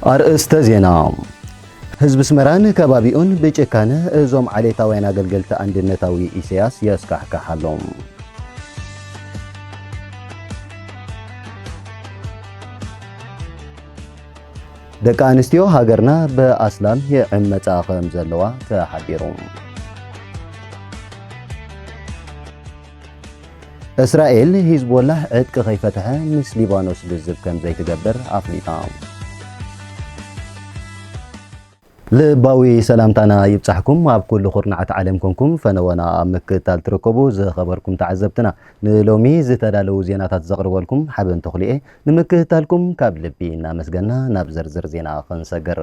أرئيست زينا حزب سمران كبابيون بچكانه ازوم عليتاوين አገልግሎት አንድነታዊ ኢሳያስ ያስካካሃሎም ደቂ አንስትዮ ሀገርና በአስላም የዕመጻ ከም ዘለዋ ተሐቢሩ እስራኤል ሂዝቦላህ ዕጥቅ ከይፈተሐ ምስ ሊባኖስ ልዝብ ከም ዘይትገብር አፍሊጣ ልባዊ ሰላምታና ይብጻሕኩም ኣብ ኩሉ ኹርናዓት ዓለም ኮንኩም ፈነወና ኣብ ምክትታል ትርከቡ ዝኸበርኩም ተዓዘብትና ንሎሚ ዝተዳለዉ ዜናታት ዘቕርበልኩም ሓበን ተኽሊኤ ንምክትታልኩም ካብ ልቢ እናመስገና ናብ ዝርዝር ዜና ክንሰግር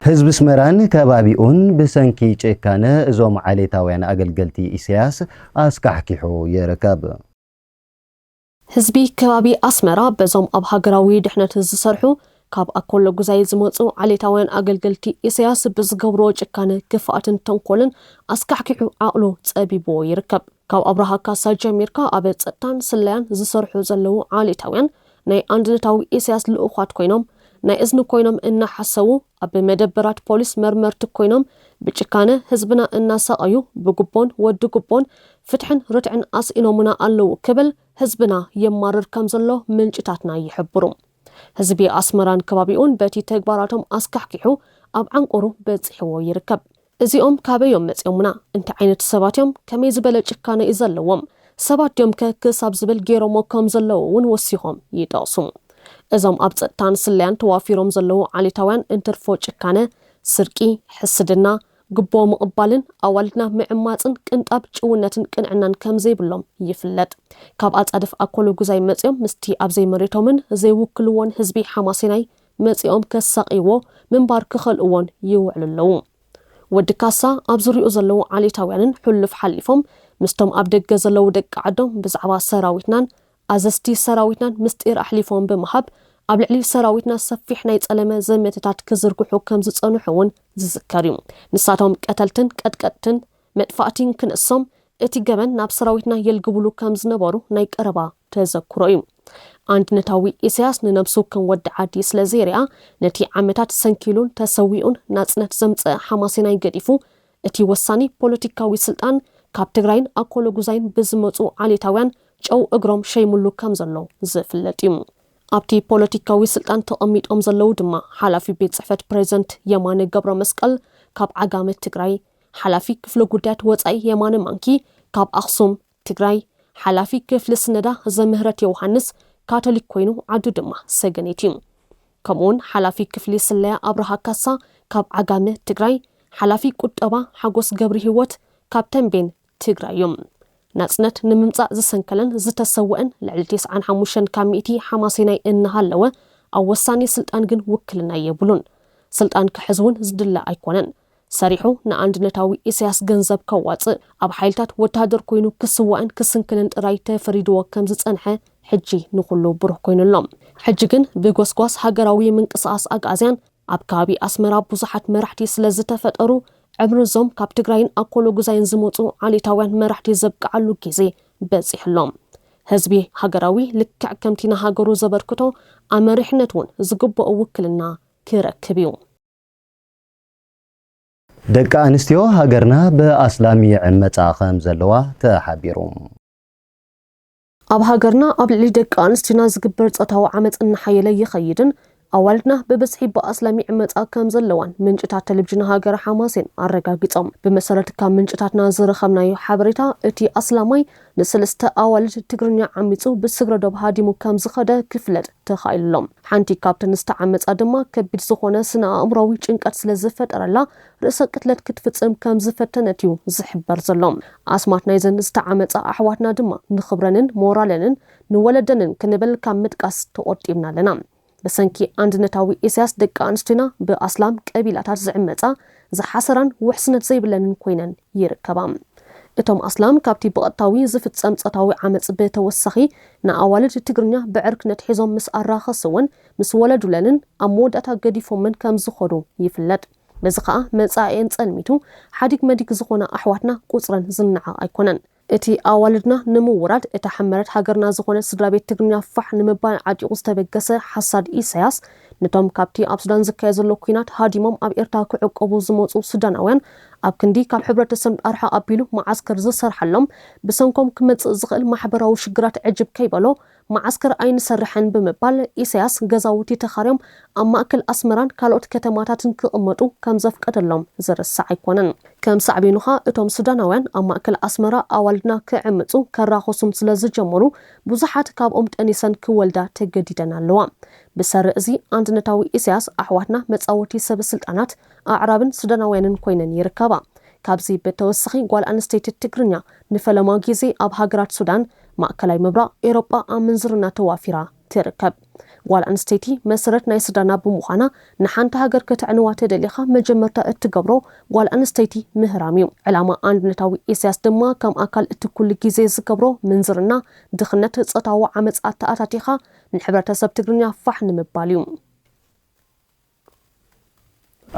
ህዝብ ስመራን ከባቢኡን ብሰንኪ ጭካነ እዞም ዓሌታውያን ኣገልገልቲ ኢሳያስ ኣስካሕኪሑ ይርከብ ህዝቢ ከባቢ ኣስመራ በዞም ኣብ ሃገራዊ ድሕነት ዝሰርሑ ካብ ኣኮሎ ጉዛይ ዝመጹ ዓሌታውያን ኣገልገልቲ ኢሳያስ ብዝገብሮ ጭካነ ክፍኣትን ተንኮልን ኣስካሕኪሑ ዓቕሉ ጸቢቦ ይርከብ ካብ ኣብርሃ ካሳ ጀሚርካ ኣብ ጸጥታን ስለያን ዝሰርሑ ዘለዉ ዓሌታውያን ናይ አንድነታዊ ኢሳያስ ልኡኻት ኮይኖም ናይ እዝኒ ኮይኖም እናሓሰቡ ኣብ መደበራት ፖሊስ መርመርቲ ኮይኖም ብጭካነ ህዝብና እናሰቀዩ ብግቦን ወዲ ግቦን ፍትሕን ርትዕን ኣስኢኖሙና ኣለዉ ክብል ህዝብና የማርር ከም ዘሎ ምንጭታትና ይሕብሩ ህዝቢ ኣስመራን ከባቢኡን በቲ ተግባራቶም ኣስካሕኪሑ ኣብ ዓንቆሩ በጽሕዎ ይርከብ እዚኦም ካበዮም መጽዮምና እንተ ዓይነት ሰባት እዮም ከመይ ዝበለ ጭካነ ይዘለዎም ሰባት እዮም ክሳብ ዝብል ገይሮሞ ከም ዘለዉ እውን ወሲኾም ይጠቕሱ እዞም ኣብ ጸጥታን ስለያን ተዋፊሮም ዘለዉ ዓሌታውያን እንትርፎ ጭካነ ስርቂ ሕስድና ግቦ ምቕባልን ኣዋልድና ምዕማጽን ቅንጣብ ጭውነትን ቅንዕናን ከም ዘይብሎም ይፍለጥ ካብ ኣጻድፍ ኣኮሎ ጉዛይ መጽዮም ምስቲ ኣብ ዘይመሬቶምን ዘይውክልዎን ህዝቢ ሓማሲናይ መጽዮም ከሳቂዎ ምንባር ክኸልእዎን ይውዕልለዉ ወዲ ካሳ ኣብ ዙርኡ ዘለዉ ዓሌታውያንን ሕልፍ ሓሊፎም ምስቶም ኣብ ደገ ዘለዉ ደቂ ዓዶም ብዛዕባ ሰራዊትናን ኣዘስቲ ሰራዊትናን ምስጢር ኣሕሊፎም ብምሃብ ኣብ ልዕሊ ሰራዊትና ሰፊሕ ናይ ጸለመ ዘመተታት ክዝርግሑ ከም ዝጸንሑውን ዝዝከር እዩ ንሳቶም ቀተልትን ቀጥቀጥትን መጥፋእትን ክንእሶም እቲ ገመን ናብ ሰራዊትና የልግብሉ ከም ዝነበሩ ናይ ቀረባ ተዘክሮ እዩ አንድነታዊ ኢሳያስ ንነብሱ ከም ወዲ ዓዲ ስለዘይርያ ነቲ ዓመታት ሰንኪሉን ተሰዊኡን ናጽነት ዘምጽእ ሓማሲናይ ገዲፉ እቲ ወሳኒ ፖለቲካዊ ስልጣን ካብ ትግራይን ኣኮሎ ጉዛይን ብዝመጹ ዓሌታውያን ጨው እግሮም ሸይሙሉ ከም ዘሎ ዝፍለጥ እዩ ኣብቲ ፖለቲካዊ ስልጣን ተቐሚጦም ዘለዉ ድማ ሓላፊ ቤት ጽሕፈት ፕሬዝደንት የማነ ገብረ መስቀል ካብ ዓጋመ ትግራይ ሓላፊ ክፍለ ጉዳያት ወጻኢ የማነ ማንኪ ካብ ኣኽሱም ትግራይ ሓላፊ ክፍሊ ስነዳ ዘምህረት ዮሐንስ ካቶሊክ ኮይኑ ዓዱ ድማ ሰገኔት እዩ ከምኡውን ሓላፊ ክፍሊ ስለያ ኣብርሃ ካሳ ካብ ዓጋመ ትግራይ ሓላፊ ቁጠባ ሓጎስ ገብሪ ህይወት ካብ ተንቤን ትግራይ እዮም ናጽነት ንምምጻእ ዝሰንከለን ዝተሰወአን ልዕሊ 95 ካብ ሚእቲ ሓማሲናይ እናሃለወ ኣብ ወሳኒ ስልጣን ግን ውክልና የብሉን ስልጣን ክሕዝውን ዝድለ ኣይኮነን ሰሪሑ ንአንድነታዊ ኢሳያስ ገንዘብ ከዋጽእ ኣብ ሓይልታት ወታደር ኮይኑ ክስዋዕን ክስንክልን ጥራይ ተፈሪድዎ ከም ዝጸንሐ ሕጂ ንኹሉ ብሩህ ኮይኑሎም ሕጂ ግን ብጎስጓስ ሃገራዊ ምንቅስቓስ ኣጋዝያን ኣብ ከባቢ ኣስመራ ብዙሓት መራሕቲ ስለ ዝተፈጠሩ ዕብርዞም ካብ ትግራይን ኣኮሎ ጉዛይን ዝመጹ ዓሌታውያን መራሕቲ ዘብቅዓሉ ጊዜ በጺሕሎም ህዝቢ ሃገራዊ ልክዕ ከምቲ ንሃገሩ ዘበርክቶ ኣመሪሕነት እውን ዝግብኦ ውክልና ክረክብ እዩ ደቂ አንስትዮ ሃገርና በአስላም የዕመጻ ከም ዘለዋ ተሓቢሩ ኣብ ሃገርና ኣብ ልዕሊ ደቂ አንስትዮና ዝግበር ጾታዊ ዓመጽ እናሓየለ ይኸይድን ኣዋልድና በበስሒ በአስላሚ ዕመጻ ከም ዘለዋን ምንጭታት ቴሌቪዥን ሃገር ሓማሴን ኣረጋጊጾም ብመሰረት ካብ ምንጭታትና ዝረኸብናዮ ሓበሬታ እቲ ኣስላማይ ንሰለስተ ኣዋልድ ትግርኛ ዓሚጹ ብስግረዶ ሃዲሙ ከም ዝኸደ ክፍለጥ ተኻኢሎም ሓንቲ ካብተን ዝተዓመጻ ድማ ከቢድ ዝኾነ ስነ ኣእምሮዊ ጭንቀት ስለ ዝፈጠረላ ርእሰ ቅትለት ክትፍጽም ከም ዝፈተነት እዩ ዝሕበር ዘሎም ኣስማት ናይዘን ዝተዓመጻ ኣሕዋትና ድማ ንኽብረንን ሞራለንን ንወለደንን ክንብል ካብ ምጥቃስ ተቆጢብና ኣለና በሰንኪ አንድነታዊ ኢሳያስ ደቂ አንስትዮና ብኣስላም ቀቢላታት ዝዕመጻ ዝሓሰራን ውሕስነት ዘይብለንን ኮይነን ይርከባ እቶም ኣስላም ካብቲ ብቐጥታዊ ዝፍጸም ጾታዊ ዓመጽ ብተወሳኺ ንኣዋልድ ትግርኛ ብዕርክነት ሒዞም ምስ ኣራኸስውን ምስ ወለዱለንን ኣብ መወዳእታ ገዲፎምን ከም ዝኸዱ ይፍለጥ በዚ ከዓ መጻኤን ጸልሚቱ ሓዲግ መዲግ ዝኾነ ኣሕዋትና ቁጽረን ዝነዓ ኣይኮነን እቲ ኣዋልድና ንምውራድ እታ ሓመረት ሃገርና ዝኾነ ስድራቤት ትግርኛ ፋሕ ንምባል ዓጢቑ ዝተበገሰ ሓሳድ ኢሳያስ ነቶም ካብቲ ኣብ ሱዳን ዝካየድ ዘሎ ኩናት ሃዲሞም ኣብ ኤርትራ ክዕቀቡ ዝመፁ ሱዳናውያን ኣብ ክንዲ ካብ ሕብረተሰብ ኣርሓ ኣቢሉ ማዓስከር ዝሰርሐሎም ብሰንኮም ክመፅእ ዝኽእል ማሕበራዊ ሽግራት ዕጅብ ከይበሎ ማዓስከር ኣይንሰርሐን ብምባል ኢሳያስ ገዛውቲ ተኻርዮም ኣብ ማእከል ኣስመራን ካልኦት ከተማታትን ክቕመጡ ከም ዘፍቀደሎም ዝርስዕ ኣይኮነን ከም ሳዕቤኑኻ እቶም ሱዳናውያን ኣብ ማእከል ኣስመራ ኣዋልድና ክዕምፁ ከራኸሱም ስለ ዝጀመሩ ብዙሓት ካብኦም ጠኒሰን ክወልዳ ተገዲደን ኣለዋ ብሰሪ እዚ አንድነታዊ ኢሳያስ ኣሕዋትና መጻወቲ ሰብ ስልጣናት ኣዕራብን ሱዳናውያንን ኮይነን ይርከባ ካብዚ በተወሰኺ ጓል ኣንስተይቲ ትግርኛ ንፈለማ ግዜ ኣብ ሃገራት ሱዳን ማእከላይ ምብራቕ ኤውሮጳ ኣብ ምንዝርና ተዋፊራ ትርከብ ጓል ኣንስተይቲ መሰረት ናይ ስዳና ብምዃና ንሓንቲ ሃገር ከተዕንዋ ተደሊኻ መጀመርታ እትገብሮ ጓል ኣንስተይቲ ምህራም እዩ ዕላማ አንድነታዊ ኢሳያስ ድማ ከም ኣካል እቲ ኩሉ ግዜ ዝገብሮ ምንዝርና ድኽነት ጾታዊ ዓመፅ ኣተኣታቲኻ ንሕብረተሰብ ትግርኛ ፋሕ ንምባል እዩ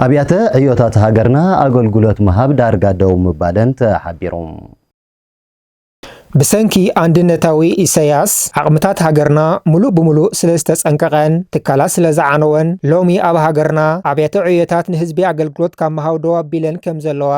ኣብያተ ዕዮታት ሃገርና ኣገልግሎት መሃብ ዳርጋ ደው ምባለን ተሓቢሮም ብሰንኪ አንድነታዊ ኢሳያስ ዓቕምታት ሃገርና ሙሉእ ብምሉእ ስለ ዝተጸንቀቐን ትካላት ስለ ዝዓነወን ሎሚ ኣብ ሃገርና ኣብያተ ዕዮታት ንህዝቢ ኣገልግሎት ካብ መሃብ ደው ኣቢለን ከም ዘለዋ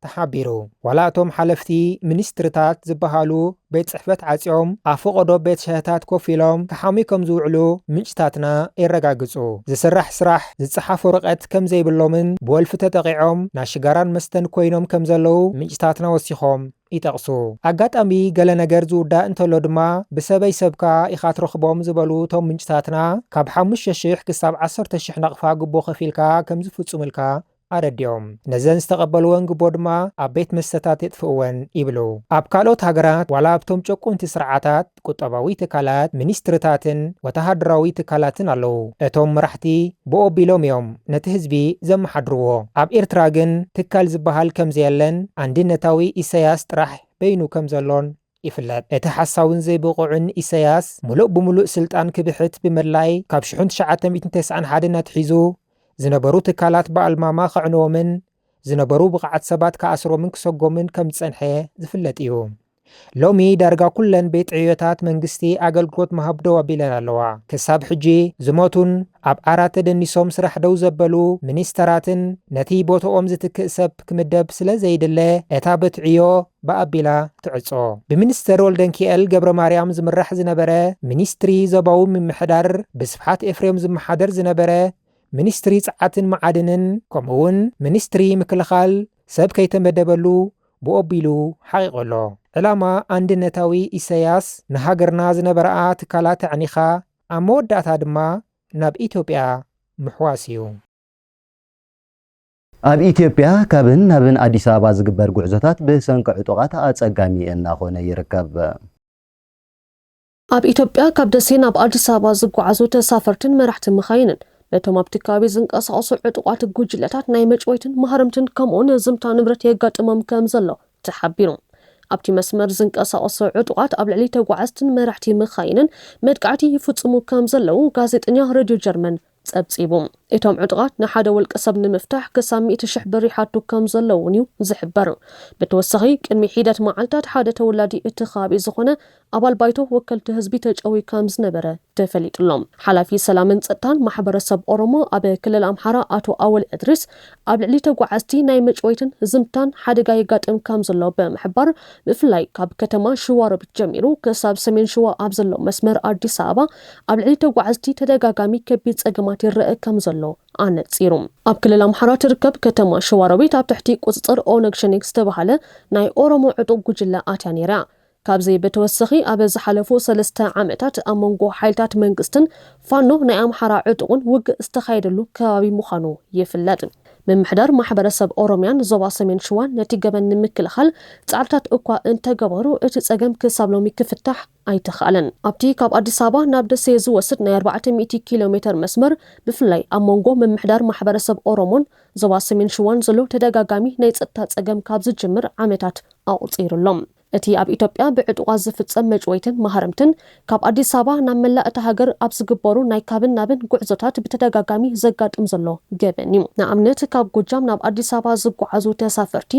ተሓቢሩ ዋላ እቶም ሓለፍቲ ሚኒስትርታት ዝበሃሉ ቤት ጽሕፈት ዓጺኦም ኣፈቐዶ ቤት ሸህታት ኮፍ ኢሎም ክሓሚ ከም ዝውዕሉ ምንጭታትና የረጋግጹ ዝስራሕ ስራሕ ዝጽሓፍ ወረቐት ከም ዘይብሎምን ብወልፊ ተጠቂዖም ናሽጋራን መስተን ኮይኖም ከም ዘለዉ ምንጭታትና ወሲኾም ይጠቕሱ ኣጋጣሚ ገለ ነገር ዝውዳእ እንተሎ ድማ ብሰበይ ሰብካ ኢኻ ትረኽቦም ዝበሉ እቶም ምንጭታትና ካብ 5,000 ክሳብ 10,000 ነቕፋ ግቦ ከፊልካ ከም ዝፍጽሙልካ ኣረድዮም ነዘን ዝተቐበልወን ግቦ ድማ ኣብ ቤት መስተታት የጥፍእወን ይብሉ ኣብ ካልኦት ሃገራት ዋላ ኣብቶም ጨቁንቲ ስርዓታት ቁጠባዊ ትካላት ሚኒስትርታትን ወተሃደራዊ ትካላትን ኣለዉ እቶም መራሕቲ ብኦቢሎም እዮም ነቲ ህዝቢ ዘመሓድርዎ ኣብ ኤርትራ ግን ትካል ዝበሃል ከም ዘየለን አንድነታዊ ኢሳያስ ጥራሕ በይኑ ከም ዘሎን ይፍለጥ እቲ ሓሳውን ዘይብቑዕን ኢሳያስ ሙሉእ ብምሉእ ስልጣን ክብሕት ብመላይ ካብ 1991 ናትሒዙ ዝነበሩ ትካላት በኣልማማ ክዕንዎምን ዝነበሩ ብቕዓት ሰባት ከኣስሮምን ክሰጎምን ከም ዝጸንሐ ዝፍለጥ እዩ ሎሚ ዳርጋ ኩለን ቤት ዕዮታት መንግስቲ ኣገልግሎት መሃብ ደው ኣቢለን ኣለዋ ክሳብ ሕጂ ዝሞቱን ኣብ ዓራት ተደኒሶም ስራሕ ደው ዘበሉ ሚኒስተራትን ነቲ ቦታኦም ዝትክእ ሰብ ክምደብ ስለ ዘይድለ እታ ቤት ዕዮ ብኣቢላ ትዕጾ ብሚኒስተር ወልደንኪኤል ገብረ ማርያም ዝምራሕ ዝነበረ ሚኒስትሪ ዞባዊ ምምሕዳር ብስፍሓት ኤፍሬም ዝመሓደር ዝነበረ ሚኒስትሪ ጸዓትን መዓድንን ከምኡውን ሚኒስትሪ ምክልኻል ሰብ ከይተመደበሉ ብኦቢሉ ሓቂቆሎ ዕላማ አንድነታዊ ኢሳያስ ንሃገርና ዝነበረኣ ትካላት ኣዕኒኻ ኣብ መወዳእታ ድማ ናብ ኢትዮጵያ ምሕዋስ እዩ ኣብ ኢትዮጵያ ካብን ናብን ኣዲስ ኣበባ ዝግበር ጉዕዞታት ብሰንኪ ዕጡቓት ኣጸጋሚ እናኾነ ይርከብ ኣብ ኢትዮጵያ ካብ ደሴ ናብ ኣዲስ ኣበባ ዝጓዓዙ ተሳፈርትን መራሕቲ መኻይንን ነቶም ኣብቲ ከባቢ ዝንቀሳቐሱ ዕጡቓት ጉጅለታት ናይ መጭወይትን ማህረምትን ከምኡውን ዝምታ ንብረት የጋጥሞም ከም ዘሎ ተሓቢሩ ኣብቲ መስመር ዝንቀሳቐሱ ዕጡቓት ኣብ ልዕሊ ተጓዓዝትን መራሕቲ መኻይንን መጥቃዕቲ ይፍጽሙ ከም ዘለዉ ጋዜጠኛ ሬድዮ ጀርመን ጸብጺቡ እቶም ዕጡቓት ንሓደ ውልቀ ሰብ ንምፍታሕ ክሳብ 100,000 ብር ይሓቱ ከም ዘለውን እዩ ዝሕበር ብተወሳኺ ቅድሚ ሒደት መዓልታት ሓደ ተወላዲ እቲ ከባቢ ዝኾነ ኣባል ባይቶ ወከልቲ ህዝቢ ተጨዊ ከም ዝነበረ ተፈሊጡሎም ሓላፊ ሰላምን ጸጥታን ማሕበረሰብ ኦሮሞ ኣብ ክልል ኣምሓራ ኣቶ ኣወል እድሪስ ኣብ ልዕሊ ተጓዓዝቲ ናይ መጭወይትን ዝምታን ሓደጋ ይጋጥም ከም ዘሎ ብምሕባር ብፍላይ ካብ ከተማ ሸዋሮቢት ጀሚሩ ክሳብ ሰሜን ሸዋ ኣብ ዘሎ መስመር ኣዲስ ኣበባ ኣብ ልዕሊ ተጓዓዝቲ ተደጋጋሚ ከቢድ ጸገማት ይርአ ከም ዘሎ ኣነጺሩ ኣብ ክልል ኣምሓራ ትርከብ ከተማ ሸዋሮቢት ኣብ ትሕቲ ቁጽጽር ኦነግ ሸኔ ዝተባሃለ ናይ ኦሮሞ ዕጡቕ ጉጅለ ኣትያ ነይራ ካብዚ በተወሰኺ ኣብ ዝሓለፉ 3 ዓመታት ኣብ መንጎ ሓይልታት መንግስትን ፋኖ ናይ ኣምሓራ ዕጡቕን ውግእ ዝተኻየደሉ ከባቢ ምዃኑ ይፍለጥ ምምሕዳር ማሕበረሰብ ኦሮምያን ዞባ ሰሜን ሸዋን ነቲ ገበን ንምክልኻል ጻዕርታት እኳ እንተገበሩ እቲ ጸገም ክሳብ ሎሚ ክፍታሕ ኣይተኻለን ኣብቲ ካብ ኣዲስ ኣበባ ናብ ደሴ ዝወስድ ናይ 400 ኪሎ ሜትር መስመር ብፍላይ ኣብ መንጎ ምምሕዳር ማሕበረሰብ ኦሮሞን ዞባ ሰሜን ሸዋን ዘሎ ተደጋጋሚ ናይ ጸጥታ ጸገም ካብ ዝጅምር ዓመታት ኣቑፂሩሎም እቲ ኣብ ኢትዮጵያ ብዕጡቃት ዝፍጸም መጭወይትን ማህረምትን ካብ ኣዲስ አበባ ናብ መላእ እታ ሃገር ኣብ ዝግበሩ ናይ ካብን ናብን ጉዕዞታት ብተደጋጋሚ ዘጋጥም ዘሎ ገበን እዩ። ንኣብነት ካብ ጎጃም ናብ ኣዲስ አበባ ዝጓዓዙ ተሳፈርቲ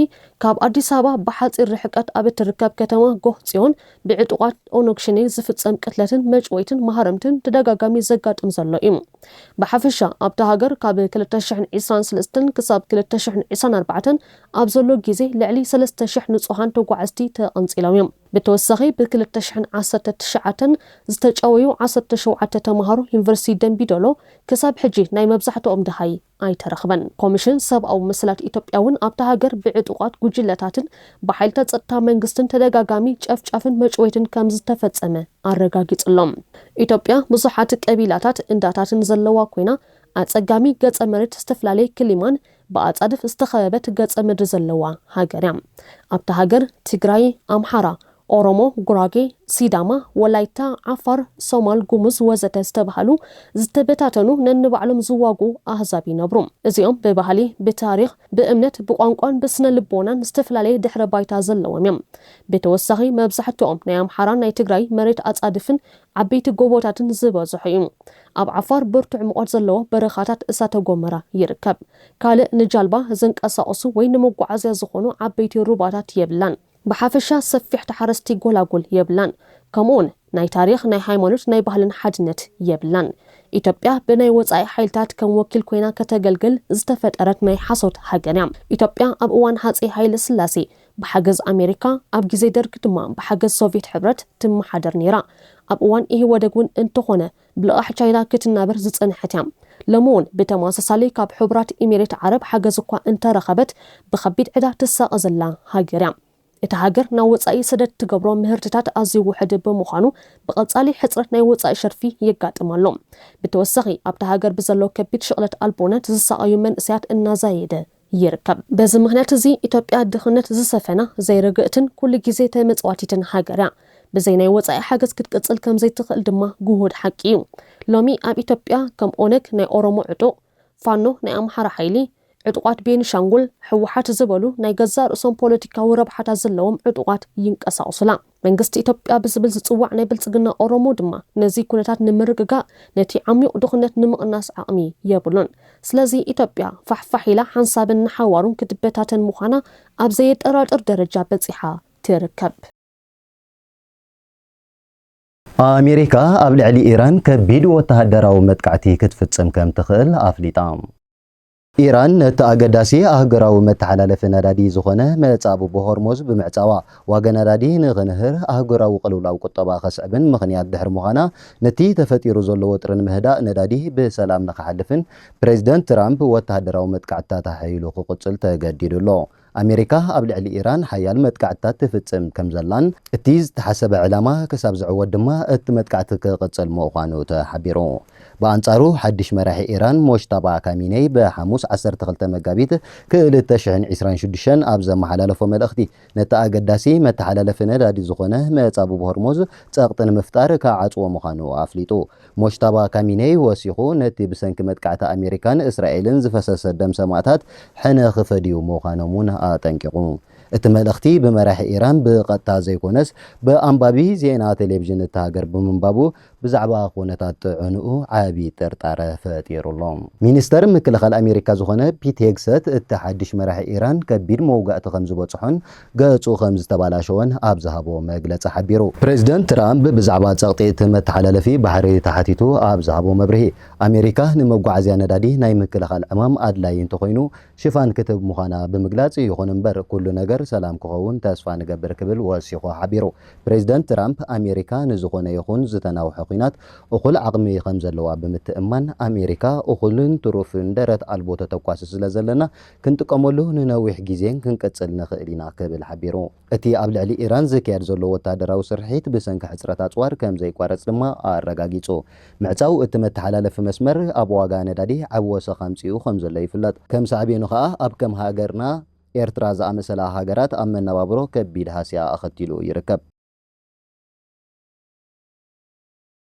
ካብ ኣዲስ አበባ ብሓፂር ርሕቀት ኣብ እትርከብ ከተማ ጎህ ጽዮን ብዕጡቃት ኦነግ ሸኔ ዝፍጸም ቅትለትን መጭወይትን ማህረምትን ተደጋጋሚ ዘጋጥም ዘሎ እዩ። ብሓፈሻ ኣብታ ሃገር ካብ 2023 ክሳብ 2024 ኣብ ዘሎ ግዜ ልዕሊ 3000 ንጹሃን ተጓዓዝቲ ተቐንፂሎም እዮም። ብተወሳኺ ብ2019 ዝተጨወዩ 17 ተምሃሮ ዩኒቨርሲቲ ደምቢዶሎ ክሳብ ሕጂ ናይ መብዛሕትኦም ድሃይ ኣይተረኽበን። ኮሚሽን ሰብኣዊ መሰላት ኢትዮጵያ እውን ኣብታ ሃገር ብዕጡቃት ጉጅለታትን ብሓይልታት ጸጥታ መንግስትን ተደጋጋሚ ጨፍጫፍን መጭወይትን ከም ዝተፈጸመ ኣረጋጊጽሎም። ኢትዮጵያ ብዙሓት ቀቢላታት እንዳታትን ዘለዋ ኮይና ኣጸጋሚ ገጸ መሬት ዝተፈላለየ ክሊማን ብኣጻድፍ ዝተኸበበት ገጸ ምድሪ ዘለዋ ሃገር እያ። ኣብታ ሃገር ትግራይ፣ ኣምሓራ፣ ኦሮሞ፣ ጉራጌ፣ ሲዳማ፣ ወላይታ፣ ዓፋር፣ ሶማል፣ ጉሙዝ ወዘተ ዝተባሃሉ ዝተበታተኑ ነንባዕሎም ዝዋጉ ኣህዛብ ይነብሩ። እዚኦም ብባህሊ፣ ብታሪኽ፣ ብእምነት፣ ብቋንቋን ብስነ ልቦናን ዝተፈላለየ ድሕረ ባይታ ዘለዎም እዮም። ብተወሳኺ መብዛሕትኦም ናይ ኣምሓራን ናይ ትግራይ መሬት ኣጻድፍን ዓበይቲ ጎቦታትን ዝበዝሑ እዩ። ኣብ ዓፋር ብርቱዕ ሙቐት ዘለዎ በረኻታት እሳተ ጎመራ ይርከብ። ካልእ ንጃልባ ዘንቀሳቐሱ ወይ ንመጓዓዝያ ዝኾኑ ዓበይቲ ሩባታት የብላን። ብሓፈሻ ሰፊሕ ተሓረስቲ ጎላጉል የብላን። ከምኡውን ናይ ታሪኽ፣ ናይ ሃይማኖት፣ ናይ ባህልን ሓድነት የብላን። ኢትዮጵያ ብናይ ወጻኢ ሓይልታት ከም ወኪል ኮይና ከተገልግል ዝተፈጠረት ናይ ሓሶት ሃገር እያ። ኢትዮጵያ ኣብ እዋን ሃፀይ ሃይለ ስላሴ ብሓገዝ ኣሜሪካ ኣብ ግዜ ደርግ ድማ ብሓገዝ ሶቪየት ሕብረት ትመሓደር ነይራ። ኣብ እዋን ኢህወደግ እውን እንተኾነ ብልቓሕ ቻይና ክትናበር ዝጸንሐት እያ። ሎሚ እውን ብተመሳሳሊ ካብ ሕቡራት ኤሚሬት ዓረብ ሓገዝ እኳ እንተረኸበት ብከቢድ ዕዳ ትሳቀ ዘላ ሃገር እያ። እቲ ሃገር ናብ ወጻኢ ስደት ትገብሮ ምህርትታት ኣዝዩ ውሕድ ብምዃኑ ብቐጻሊ ሕፅረት ናይ ወጻኢ ሸርፊ የጋጥማሎ። ብተወሳኺ ኣብቲ ሃገር ብዘሎ ከቢድ ሽቕለት ኣልቦነት ዝሳቀዩ መንእሰያት እናዛየደ ይርከብ። በዚ ምክንያት እዚ ኢትዮጵያ ድኽነት ዝሰፈና ዘይርግእትን ኩሉ ግዜ ተመጽዋቲትን ሃገር እያ። ብዘይ ናይ ወጻኢ ሓገዝ ክትቅጽል ከም ዘይትኽእል ድማ ጉሁድ ሓቂ እዩ። ሎሚ ኣብ ኢትዮጵያ ከም ኦነግ ናይ ኦሮሞ ዕጡቕ፣ ፋኖ ናይ ኣምሓራ ሓይሊ፣ ዕጡቃት ቤኒሻንጉል፣ ሕወሓት ዝበሉ ናይ ገዛ ርእሶም ፖለቲካዊ ረብሓታት ዘለዎም ዕጡቃት ይንቀሳቐሱላ። መንግስቲ ኢትዮጵያ ብዝብል ዝፅዋዕ ናይ ብልጽግና ኦሮሞ ድማ ነዚ ኩነታት ንምርግጋእ ነቲ ዓሚቕ ድኽነት ንምቕናስ ዓቕሚ የብሉን። ስለዚ ኢትዮጵያ ፋሕፋሕ ኢላ ሓንሳብን ሓዋሩን ክትበታተን ምዃና ኣብ ዘየጠራጥር ደረጃ በፂሓ ትርከብ። ኣሜሪካ ኣብ ልዕሊ ኢራን ከቢድ ወተሃደራዊ መጥቃዕቲ ክትፍጽም ከም ትኽእል ኣፍሊጣ። ኢራን ነቲ ኣገዳሲ ኣህጉራዊ መተሓላለፊ ነዳዲ ዝኾነ መጻብ ብሆርሙዝ ብምዕጻዋ ዋጋ ነዳዲ ንኽንህር ኣህጉራዊ ቅልውላው ቁጠባ ከስዕብን ምኽንያት ድሕሪ ምዃና ነቲ ተፈጢሩ ዘሎ ወጥሪ ንምሕዳእ ነዳዲ ብሰላም ንኽሓልፍን ፕሬዚደንት ትራምፕ ወተሃደራዊ መጥቃዕትታት ሓይሉ ክቕጽል ተገዲዱሎ። ኣሜሪካ ኣብ ልዕሊ ኢራን ሓያል መጥቃዕትታት ትፍጽም ከም ዘላን እቲ ዝተሓሰበ ዕላማ ክሳብ ዝዕወት ድማ እቲ መጥቃዕቲ ክቕጽል ምዃኑ ተሓቢሩ። በአንጻሩ ሓድሽ መራሒ ኢራን ሞጅተባ ካሚኔይ ብሓሙስ 12 መጋቢት 2026 ኣብ ዘመሓላለፎ መልእኽቲ ነቲ ኣገዳሲ መተሓላለፊ ነዳዲ ዝኾነ መጻብ ብሆርሙዝ ጸቕጢ ንምፍጣር ከዓጽዎ ምዃኑ ኣፍሊጡ። ሞጅተባ ካሚኔይ ወሲኹ ነቲ ብሰንኪ መጥቃዕቲ ኣሜሪካን እስራኤልን ዝፈሰሰ ደም ሰማዕታት ሕነ ክፈድዩ ምዃኖም እውን ኣጠንቂቑ። እቲ መልእኽቲ ብመራሒ ኢራን ብቐጥታ ዘይኮነስ ብኣንባቢ ዜና ቴሌቪዥን እቲ ሃገር ብምንባቡ ብዛዕባ ኩነታት ጥዕንኡ ዓብዪ ጥርጣረ ፈጢሩሎም። ሚኒስተር ምክልኻል ኣሜሪካ ዝኾነ ፒት ሄግሰት እቲ ሓድሽ መራሒ ኢራን ከቢድ መውጋእቲ ከም ዝበፅሖን ገጹ ከም ዝተባላሸወን ኣብ ዝሃቦ መግለፂ ሓቢሩ። ፕሬዚደንት ትራምፕ ብዛዕባ ጸቕጢ እቲ መተሓላለፊ ባሕሪ ተሓቲቱ ኣብ ዝሃቦ መብርሂ ኣሜሪካ ንመጓዓዝያ ነዳዲ ናይ ምክልኻል ዕማም ኣድላይ እንተኮይኑ ሽፋን ክትብ ምዃና ብምግላጽ ይኹን እምበር ኩሉ ነገር ሰላም ክኸውን ተስፋ ንገብር ክብል ወሲኹ ሓቢሩ። ፕሬዚደንት ትራምፕ ኣሜሪካ ንዝኾነ ይኹን ዝተናውሐ ኩናት እኹል ዓቕሚ ከም ዘለዋ ብምትእማን ኣሜሪካ እኹልን ትሩፍን ደረት ኣልቦ ተተኳሲ ስለ ዘለና ክንጥቀመሉ ንነዊሕ ግዜን ክንቅጽል ንኽእል ኢና ክብል ሓቢሩ። እቲ ኣብ ልዕሊ ኢራን ዝካየድ ዘሎ ወታደራዊ ስርሒት ብሰንኪ ሕፅረት ኣጽዋር ከም ዘይቋረጽ ድማ ኣረጋጊጹ። ምዕጻው እቲ መተሓላለፊ መስመር ኣብ ዋጋ ነዳዲ ዓብ ወሰኺ ኣምፂኡ ከም ዘሎ ይፍለጥ። ከም ሳዕቤኑ ከዓ ኣብ ከም ሃገርና ኤርትራ ዝኣመሰላ ሃገራት ኣብ መነባብሮ ከቢድ ሃስያ ኣኸቲሉ ይርከብ።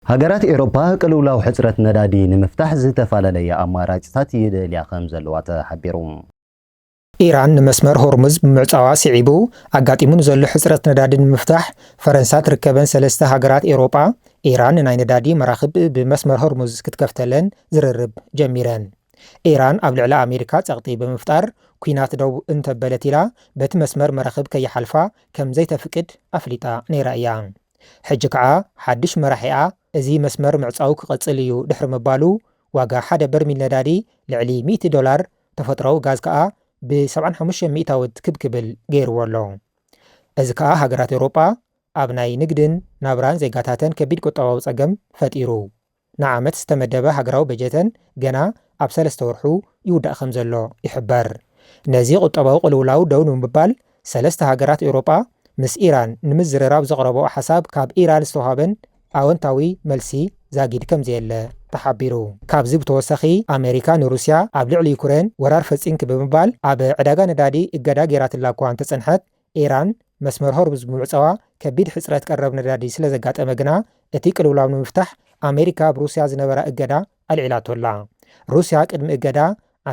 ሃገራት ኤውሮፓ ቅልውላው ሕፅረት ነዳዲ ንምፍታሕ ዝተፈላለየ ኣማራጭታት ይደልያ ከም ዘለዋ ተሓቢሩ። ኢራን ንመስመር ሆርሙዝ ብምዕፃዋ ስዒቡ ኣጋጢሙን ዘሎ ሕፅረት ነዳዲ ንምፍታሕ ፈረንሳ ትርከበን ሰለስተ ሃገራት ኤውሮጳ ኢራን ናይ ነዳዲ መራኽብ ብመስመር ሆርሙዝ ክትከፍተለን ዝርርብ ጀሚረን። ኢራን ኣብ ልዕሊ ኣሜሪካ ጸቕጢ ብምፍጣር ኩናት ደው እንተበለት ኢላ በቲ መስመር መራኽብ ከይሓልፋ ከም ዘይተፍቅድ ኣፍሊጣ ነይራ እያ። ሕጂ ከዓ ሓድሽ መራሒኣ እዚ መስመር ምዕፃው ክቐጽል እዩ ድሕሪ ምባሉ ዋጋ ሓደ በርሚል ነዳዲ ልዕሊ $100 ተፈጥሮዊ ጋዝ ከዓ ብ75 ሚእታዊት ክብክብል ገይርዎ ኣሎ። እዚ ከዓ ሃገራት ኤውሮጳ ኣብ ናይ ንግድን ናብራን ዜጋታተን ከቢድ ቁጠባዊ ጸገም ፈጢሩ። ንዓመት ዝተመደበ ሃገራዊ በጀተን ገና ኣብ 3 ወርሑ ይውዳእ ከም ዘሎ ይሕበር። ነዚ ቁጠባዊ ቅልውላው ደው ንምባል ሰለስተ ሃገራት ኤውሮጳ ምስ ኢራን ንምዝርራብ ዘቕረበኦ ሓሳብ ካብ ኢራን ዝተዋሃበን ኣወንታዊ መልሲ ዛጊድ ከም ዘየለ ተሓቢሩ። ካብዚ ብተወሳኺ ኣሜሪካ ንሩስያ ኣብ ልዕሊ ዩክሬን ወራር ፈፂምክ ብምባል ኣብ ዕዳጋ ነዳዲ እገዳ ገይራትላ እኳ እንተጸንሐት ኢራን መስመር ሆርሙዝ ብምዕፀዋ ከቢድ ሕፅረት ቀረብ ነዳዲ ስለ ዘጋጠመ ግና እቲ ቅልውላው ንምፍታሕ ኣሜሪካ ብሩስያ ዝነበራ እገዳ ኣልዒላቶላ። ሩስያ ቅድሚ እገዳ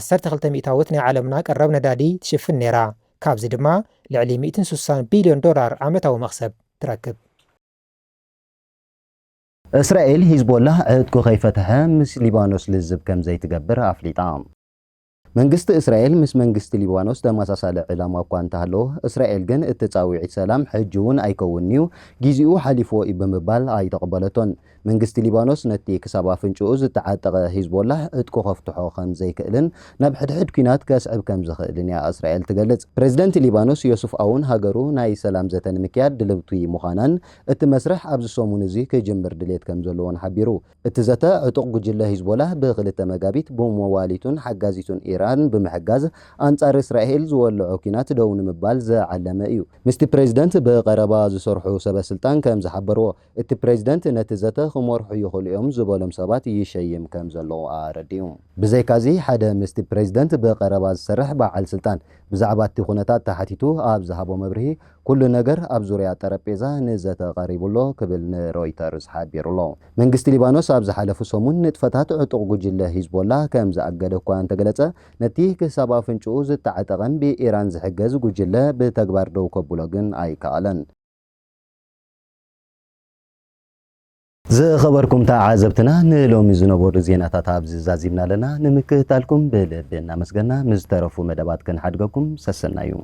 12 ሚእታዊት ናይ ዓለምና ቀረብ ነዳዲ ትሽፍን ነይራ። ካብዚ ድማ ልዕሊ $160 ቢልዮን ዓመታዊ መኽሰብ ትረክብ። እስራኤል ሂዝቦላ ዕጥቁ ከይፈትሐ ምስ ሊባኖስ ልዝብ ከም ዘይትገብር ኣፍሊጣ። መንግስቲ እስራኤል ምስ መንግስቲ ሊባኖስ ተመሳሳሊ ዕላማ እኳ እንተሃለዎ እስራኤል ግን እትፃዊዒት ሰላም ሕጂ እውን ኣይከውን እዩ ግዚኡ ሓሊፎ እዩ ብምባል ኣይተቐበለቶን። መንግስቲ ሊባኖስ ነቲ ክሳብ ኣፍንጭኡ ዝተዓጠቐ ሂዝቦላ ዕጥቁ ከፍትሖ ከም ዘይክእልን ናብ ሕድሕድ ኩናት ከስዕብ ከም ዝኽእልን እያ እስራኤል ትገልጽ። ፕሬዚደንት ሊባኖስ ዮሱፍ ኣውን ሃገሩ ናይ ሰላም ዘተ ንምክያድ ድልብቲ ምዃናን እቲ መስርሕ ኣብዚ ሰሙን እዚ ክጅምር ድሌት ከም ዘለዎን ሓቢሩ። እቲ ዘተ ዕጡቕ ጉጅለ ሂዝቦላ ብክልተ መጋቢት ብመዋሊቱን ሓጋዚቱን ኢራን ብምሕጋዝ ኣንጻር እስራኤል ዝወልዖ ኩናት ደው ንምባል ዘዓለመ እዩ። ምስቲ ፕሬዚደንት ብቐረባ ዝሰርሑ ሰበስልጣን ከም ዝሓበርዎ እቲ ፕሬዚደንት ነቲ ዘተ ክመርሑ ይኽእሉ እዮም ዝበሎም ሰባት ይሸይም ከም ዘለዎ ኣረዲዩ። ብዘይካዚ ሓደ ምስቲ ፕሬዚደንት ብቐረባ ዝሰርሕ በዓል ስልጣን ብዛዕባ እቲ ኩነታት ተሓቲቱ ኣብ ዝሃቦ መብርሂ ኩሉ ነገር ኣብ ዙርያ ጠረጴዛ ንዘተ ቀሪቡሎ ክብል ንሮይተርስ ሓቢሩሎ። መንግስቲ ሊባኖስ ኣብ ዝሓለፉ ሰሙን ንጥፈታት ዕጡቕ ጉጅለ ሂዝቦላ ከም ዝኣገደ እኳ እንተገለጸ ነቲ ክሳብ ኣፍንጭኡ ዝተዓጠቐን ብኢራን ዝሕገዝ ጉጅለ ብተግባር ደው ከብሎ ግን ኣይከኣለን። ዝኸበርኩም ተዓዘብትና ንሎሚ ዝነበሩ ዜናታት ኣብዚ ዛዚምና ኣለና። ንምክትታልኩም ብልቢ እናመስገና ምስ ተረፉ መደባት ክንሓድገኩም ሰሰና እዩ።